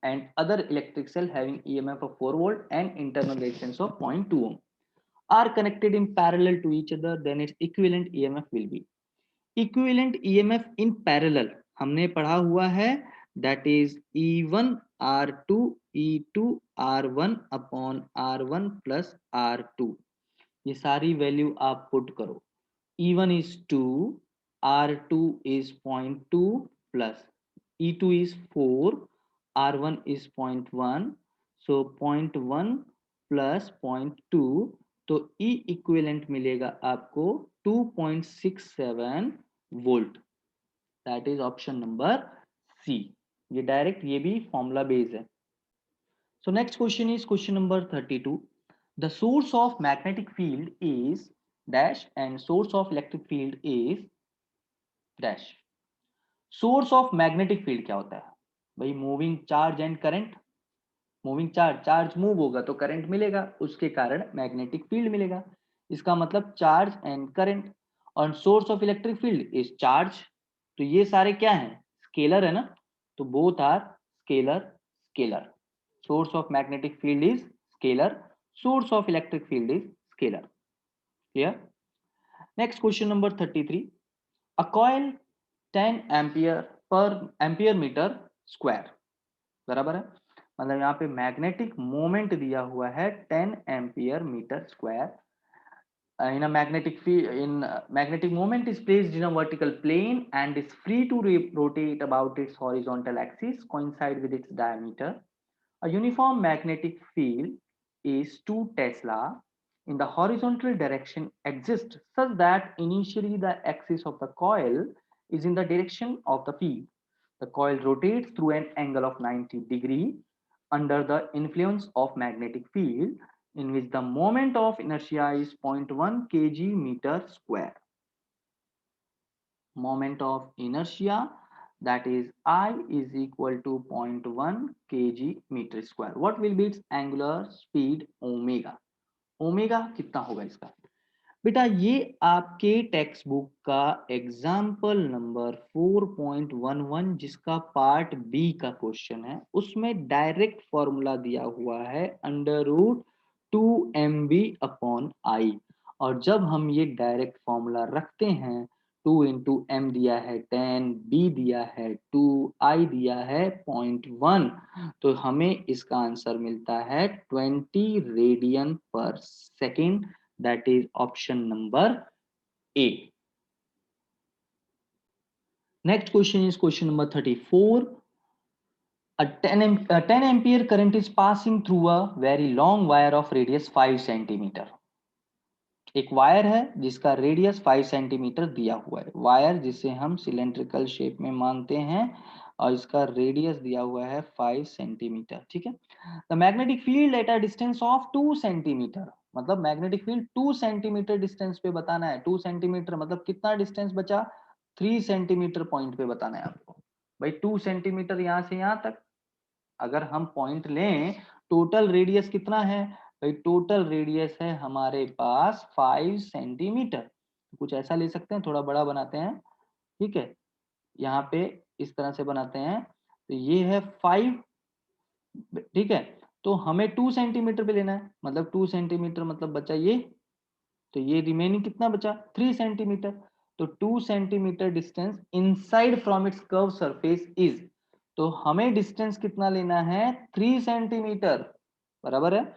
And other electric cell having EMF of 4 volt and internal resistance of 0.2 ohm are connected in parallel to each other, then its equivalent EMF will be. Equivalent EMF in parallel हमने पढ़ा हुआ है, that is E1 R2 E2 R1 upon R1 plus R2. ये सारी value आप put करो. E1 is 2, R2 is 0.2 plus E2 is 4, R1 is 0.1, so 0.1 plus 0.2, तो E equivalent मिलेगा आपको 2.67 volt. That is option number C. ये direct, ये भी फॉर्मूला बेस्ड है. So next question is question number 32. The source of magnetic field is dash and source of electric field is dash. Source of magnetic field क्या होता है भाई? Moving charge and current. Moving charge move होगा तो current मिलेगा, उसके कारण magnetic field मिलेगा. इसका मतलब चार्ज एंड करंट. और source of electric field is charge. तो ये सारे क्या हैं? स्केलर है ना, तो both are scalar scalar. Source of magnetic field is scalar. Source of electric field is scalar. Clear? Next question number 33. A coil 10 ampere per ampere meter square. बराबर है, मतलब यहाँ पे मैग्नेटिक मोमेंट दिया हुआ है 10 ampere metre square. In a magnetic field, magnetic moment is placed in a vertical plane and is free to rotate about its horizontal axis coincide with its diameter. A uniform magnetic field is 2 Tesla in the horizontal direction exists such that initially the axis of the coil is in the direction of the field. The coil rotates through an angle of 90 degree under the influence of magnetic field in which the moment of inertia is 0.1 kg meter square. Moment of inertia, that is I is equal to 0.1 kg meter square. What will be its angular speed omega? Omega कितना होगा इसका? बेटा ये आपके text book का example number 4.11 जिसका part B का question है, उसमें डायरेक्ट फॉर्मूला दिया हुआ है under root 2mv upon I. और जब हम ये डायरेक्ट फॉर्मूला रखते हैं, 2 इंटू एम दिया है 10, बी दिया है 2, आई दिया है 0.1, तो हमें इसका आंसर मिलता है 20 रेडियन पर second. That is option number A. Next question is question number 34. A 10 ampere current is passing through a very long wire of radius 5 centimeter. एक वायर है जिसका रेडियस 5 सेंटीमीटर दिया हुआ है. वायर जिसे हम सिलेंड्रिकल शेप में मानते हैं और इसका रेडियस दिया हुआ है 5 सेंटीमीटर. ठीक है. The magnetic field at a distance of 2 centimetre, मतलब मैग्नेटिक फील्ड 2 सेंटीमीटर डिस्टेंस पे बताना है. 2 सेंटीमीटर मतलब कितना डिस्टेंस बचा? 3 सेंटीमीटर पॉइंट पे बताना है आपको. भाई 2 सेंटीमीटर यहां से यहां तक अगर हम पॉइंट लें, टोटल रेडियस कितना है भाई? टोटल रेडियस है हमारे पास 5 सेंटीमीटर. कुछ ऐसा ले सकते हैं, थोड़ा बड़ा बनाते हैं. ठीक है, यहाँ पे इस तरह से बनाते हैं, तो ये है 5. ठीक है, तो हमें 2 सेंटीमीटर पे लेना है, मतलब 2 सेंटीमीटर मतलब बचा ये, तो ये रिमेनिंग कितना बचा? 3 सेंटीमीटर. तो 2 centimetre distance inside from its curve surface is, तो हमें डिस्टेंस कितना लेना है? 3 सेंटीमीटर. बराबर है.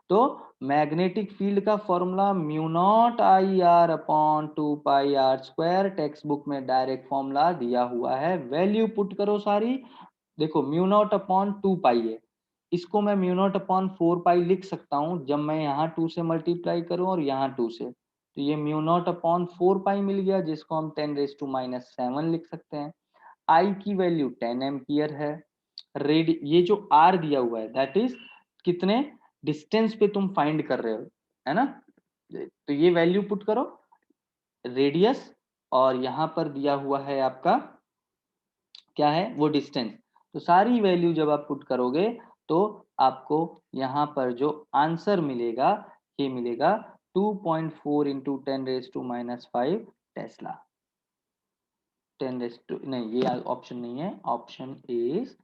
तो मैग्नेटिक फील्ड का formula mu naught I R upon 2 pi R square. Textbook में डायरेक्ट फॉर्मूला दिया हुआ है. वैल्यू पुट करो सारी. देखो म्यू नॉट अपॉन 2 पाई है, इसको मैं म्यू नॉट अपॉन 4 पाई लिख सकता हूं जब मैं यहाँ 2 से मल्टीप्लाई करूं और यहाँ 2 से, तो ये म्यू नॉट अपॉन 4 पाई मिल गया, जिसको हम 10⁻⁻7 लिख सकते हैं. आई की वैल्यू 10 एम्पियर है. ये जो आर दिया हुआ है दैट इज कितने डिस्टेंस पे तुम फाइंड कर रहे हो, है ना. तो ये वैल्यू पुट करो, रेडियस, और यहाँ पर दिया हुआ है आपका क्या है वो डिस्टेंस। तो सारी वैल्यू जब आप पुट करोगे तो आपको यहाँ पर जो आंसर मिलेगा ये मिलेगा 2.4 इंटू 10⁻⁻5 टेस्ला। 10 नहीं, ये ऑप्शन नहीं है, ऑप्शन इज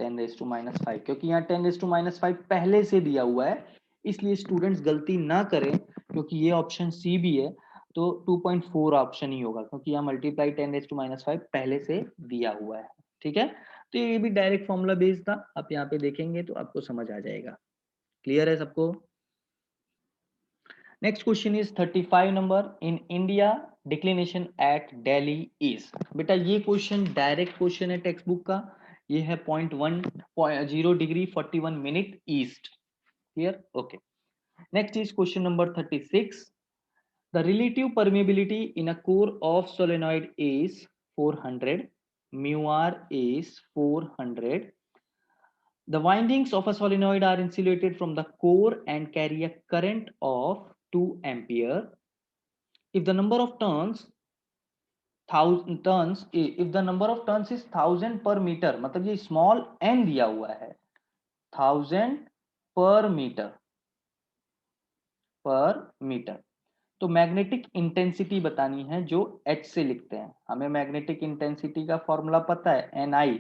10⁻⁻5, क्योंकि यहाँ 10⁻⁻5 पहले से दिया हुआ है, इसलिए स्टूडेंट्स गलती ना करें, क्योंकि ये ऑप्शन सी भी है तो 2.4 ऑप्शन ही होगा, क्योंकि यहाँ मल्टीप्लाई 10⁻⁵ पहले से दिया हुआ है। ठीक है, तो ये भी डायरेक्ट फॉर्मूला बेस्ड था, आप यहाँ पे देखेंगे तो आपको समझ आ जाएगा। क्लियर है सबको? Next question is 35 number, in India declination at Delhi is. बेटा ये क्वेश्चन डायरेक्ट क्वेश्चन है टेक्स्ट बुक का, ये है 0.10 degree 41 minute east. Clear? Okay. Next is question number 36, the relative permeability in a core of solenoid is 400, mu r is 400. The windings of a solenoid are insulated from the core and carry a current of 2 ampere. If the number of turns if the number of turns is 1000 per meter, मतलब ये small n दिया हुआ है, 1000 पर metre, तो magnetic intensity बतानी है जो H से लिखते हैं। हमें मैग्नेटिक इंटेंसिटी का फॉर्मूला पता है Ni,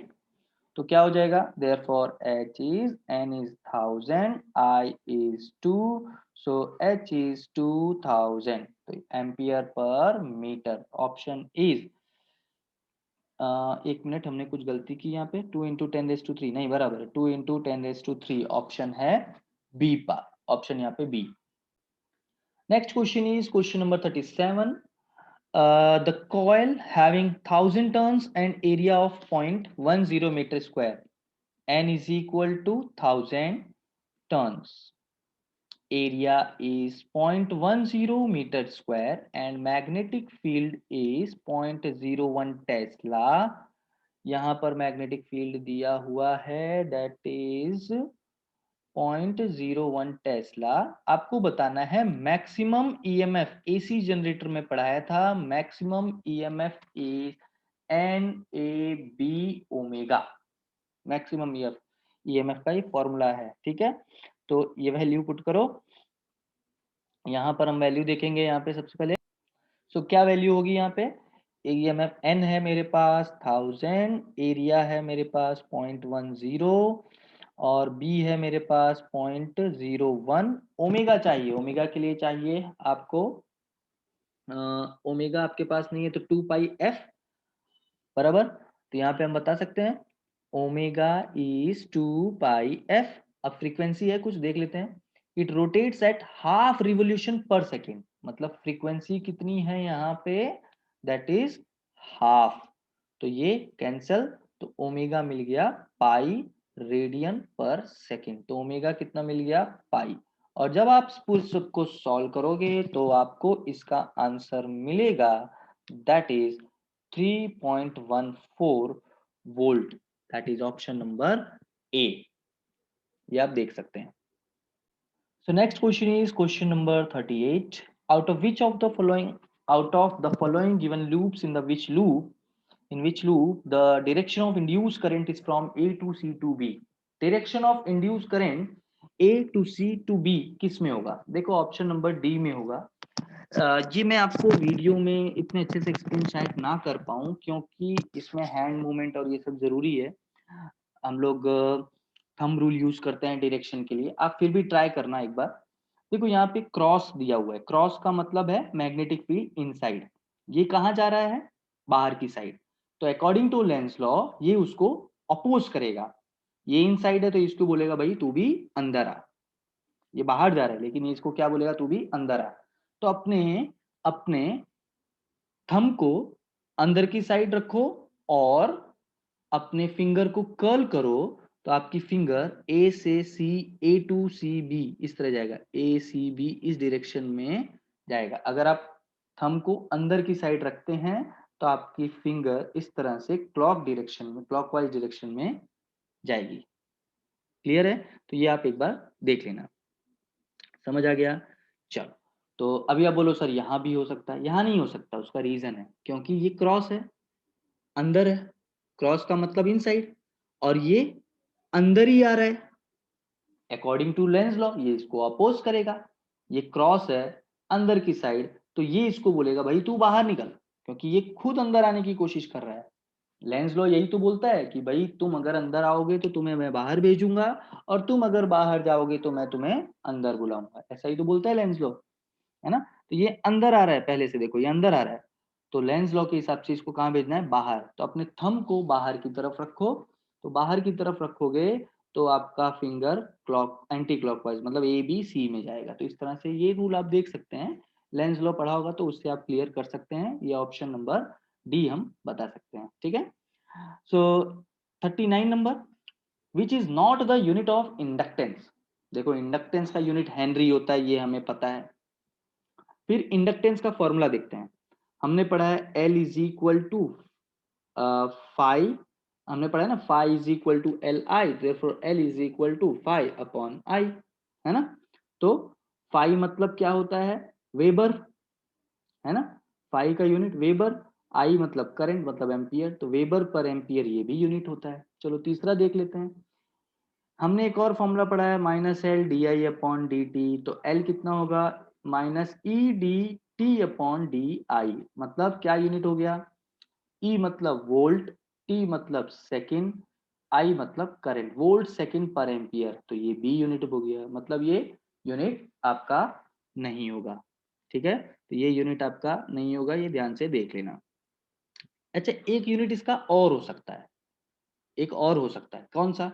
तो क्या हो जाएगा, therefore H is N is 1000, I is 2, so H is 2000, तो ampere per metre. Option is, एक मिनट, हमने कुछ गलती की यहाँ पे, 2 इंटू 10⁻³ नहीं, बराबर है 2 इंटू 10⁻³ ऑप्शन है बी पर, ऑप्शन यहाँ पे B. Next question is question number 37, the coil having 1000 turns and area of 0.10 meter square, n is equal to 1000 turns, area is 0.10 meter square and magnetic field is 0.01 Tesla. यहाँ पर magnetic field दिया हुआ है that is 0.01 Tesla. आपको बताना है maximum EMF, AC generator में पढ़ाया था, maximum EMF is N A B omega, maximum EMF का ये फॉर्मूला है। ठीक है, तो ये वैल्यू पुट करो, यहाँ पर हम वैल्यू देखेंगे यहाँ पे सबसे पहले। सो क्या वैल्यू होगी यहाँ पे, ईएमएफ एन है मेरे पास 1000, एरिया है मेरे पास 0.10 और बी है मेरे पास 0.01, ओमेगा चाहिए, ओमेगा के लिए चाहिए आपको, ओमेगा आपके पास नहीं है तो 2πf बराबर, तो यहाँ पे हम बता सकते हैं ओमेगा इज 2πf। अब फ्रीक्वेंसी है कुछ देख लेते हैं, it rotates at half revolution per second, मतलब फ्रीक्वेंसी कितनी है यहाँ पे, दैट इज हाफ, तो ये कैंसल, तो ओमेगा मिल गया पाई रेडियन पर सेकेंड, तो ओमेगा कितना मिल गया पाई। और जब आप को सॉल्व करोगे तो आपको इसका आंसर मिलेगा that is 3.14 volt, that is option number A, ये आप देख सकते हैं। So next question is question number 38, out of the following given loops, in which loop the direction of induced current is from A to C to B, direction of induced current A to C to B किस में होगा, देखो option number D में होगा। जी मैं आपको video में इतने अच्छे से एक्सप्लेन शायद ना कर पाऊँ, क्योंकि इसमें हैंड मूवमेंट और ये सब जरूरी है, हम लोग थंब रूल यूज करते हैं डायरेक्शन के लिए, आप फिर भी ट्राई करना एक बार। देखो यहाँ पे क्रॉस दिया हुआ है, क्रॉस का मतलब है मैग्नेटिक फील्ड इनसाइड, ये कहाँ जा रहा है, बाहर की साइड, तो अकॉर्डिंग टू लेंस लॉ ये उसको अपोज करेगा, ये इनसाइड है तो इसको बोलेगा भाई तू भी अंदर आ, ये बाहर जा रहा है लेकिन ये इसको क्या बोलेगा, तू भी अंदर आ। तो अपने अपने थंब को अंदर की साइड रखो और अपने फिंगर को कर्ल करो, तो आपकी फिंगर ए से सी, ए टू सी बी इस तरह जाएगा, ए सी बी इस डायरेक्शन में जाएगा। अगर आप थंब को अंदर की साइड रखते हैं तो आपकी फिंगर इस तरह से क्लॉक डायरेक्शन में, क्लॉकवाइज डायरेक्शन में जाएगी। क्लियर है? तो ये आप एक बार देख लेना, समझ आ गया? चलो, तो अभी आप बोलो सर यहाँ भी हो सकता है, यहाँ नहीं हो सकता, उसका रीजन है क्योंकि ये क्रॉस है, अंदर है, क्रॉस का मतलब इनसाइड, और ये अंदर ही आ रहा है। अकॉर्डिंग टू लेंस लॉ ये इसको अपोज करेगा। ये क्रॉस है अंदर की साइड, तो ये इसको बोलेगा भाई तू बाहर निकल, क्योंकि ये खुद अंदर आने की कोशिश कर रहा है। लेंस लॉ यही तो बोलता है कि भाई तुम अगर अंदर आओगे तो तुम्हें मैं बाहर भेजूंगा, और तुम अगर बाहर जाओगे तो मैं तुम्हें अंदर बुलाऊंगा। ऐसा ही तो बोलता है लेंस लॉ, है ना। तो ये अंदर आ रहा है, पहले से देखो ये अंदर आ रहा है, तो लेंस लॉ के हिसाब से इसको कहाँ भेजना है, बाहर। तो अपने थंब को बाहर की तरफ रखो, तो बाहर की तरफ रखोगे तो आपका फिंगर क्लॉक एंटी क्लॉकवाइज मतलब ए बी सी में जाएगा। तो इस तरह से ये रूल आप देख सकते हैं, लेंस लॉ पढ़ा होगा तो उससे आप क्लियर कर सकते हैं। ये ऑप्शन नंबर डी हम बता सकते हैं, ठीक है। सो 39 number, which is not the unit of inductance. देखो इंडक्टेंस का यूनिट हेनरी होता है, ये हमें पता है। फिर इंडक्टेंस का फॉर्मूला देखते हैं। हमने पढ़ा है L is equal to five, हमने पढ़ा है ना, five is equal to L I, therefore L is equal to five upon I, है ना। तो फाइव मतलब क्या होता है, वेबर, है ना। फाइव का यूनिट वेबर, आई मतलब करंट मतलब एम्पियर, तो वेबर पर एम्पियर ये भी यूनिट होता है। चलो तीसरा देख लेते हैं। हमने एक और फॉर्मूला पढ़ा है -L/di/dt, तो L कितना होगा, -e/dt/di, मतलब क्या यूनिट हो गया, E मतलब वोल्ट, T मतलब सेकंड, I मतलब करंट, वोल्ट सेकंड पर एम्पियर, तो ये B यूनिट हो गया, मतलब ये यूनिट आपका नहीं होगा, ठीक है। तो ये यूनिट आपका नहीं होगा, ये ध्यान से देख लेना। अच्छा एक यूनिट इसका और हो सकता है, एक और हो सकता है, कौन सा,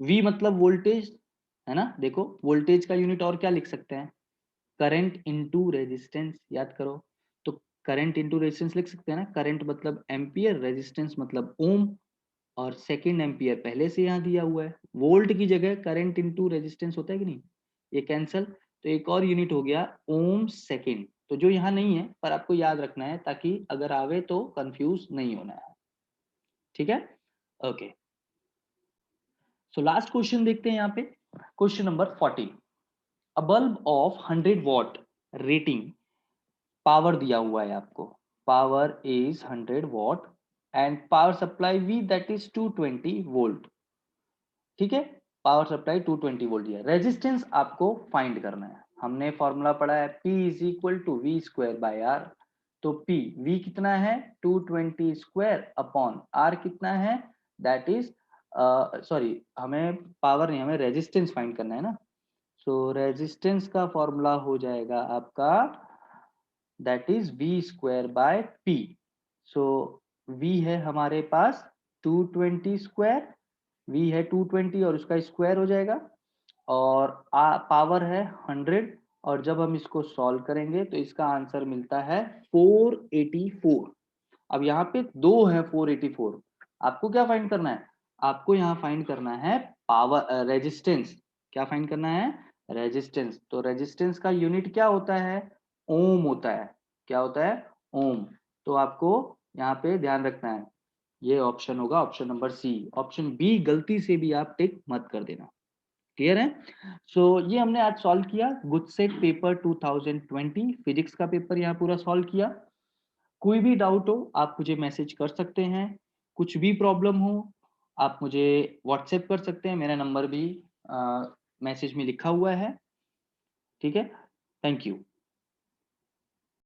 V मतलब वोल्टेज, है ना। देखो वोल्टेज का यूनिट और क्या लिख सकते हैं, करंट इनटू रेजिस्टेंस, याद करो। तो करंट इनटू रेजिस्टेंस लिख सकते हैं ना, करंट मतलब एम्पियर, रेजिस्टेंस मतलब ओम, और सेकंड एम्पियर पहले से यहाँ दिया हुआ है। वोल्ट की जगह करंट इनटू रेजिस्टेंस होता है कि नहीं, ये कैंसल। तो एक और यूनिट हो गया ओम सेकंड, तो जो यहाँ नहीं है पर आपको याद रखना है, ताकि अगर आवे तो कंफ्यूज नहीं होना है, ठीक है। ओके, सो लास्ट क्वेश्चन देखते हैं यहाँ पे, question number 14। A bulb of 100 watt rating, power दिया हुआ है आपको, power is 100 watt and power supply V that is 220 volt, ठीक है। पावर सप्लाई 220 वोल्ट दिया, रेजिस्टेंस आपको फाइंड करना है। हमने फॉर्मूला पढ़ा है P is equal to V square by R, तो P V कितना है 220 स्क्वायर अपॉन R कितना है, दैट इज सॉरी हमें पावर नहीं, हमें रेजिस्टेंस फाइंड करना है ना। सो रेजिस्टेंस का फॉर्मूला हो जाएगा आपका, that is V square by P. So V है हमारे पास 220 स्क्वायर, वी है 220 और उसका स्क्वायर हो जाएगा, और पावर है 100, और जब हम इसको सॉल्व करेंगे तो इसका आंसर मिलता है 484। अब यहाँ पे दो है 484, आपको क्या फाइंड करना है, आपको यहाँ फाइंड करना है पावर रेजिस्टेंस। क्या फाइंड करना है, रेजिस्टेंस। तो रेजिस्टेंस का यूनिट क्या होता है, ओम होता है। क्या होता है, ओम। तो आपको यहाँ पे ध्यान रखना है, ये ऑप्शन होगा option number C, option B गलती से भी आप टिक मत कर देना, क्लियर है। सो ये हमने आज सॉल्व किया गुडसेट पेपर 2020 फिजिक्स का पेपर यहाँ पूरा सॉल्व किया। कोई भी डाउट हो आप मुझे मैसेज कर सकते हैं, कुछ भी प्रॉब्लम हो आप मुझे व्हाट्सएप कर सकते हैं, मेरा नंबर भी मैसेज में लिखा हुआ है, ठीक है। Thank you.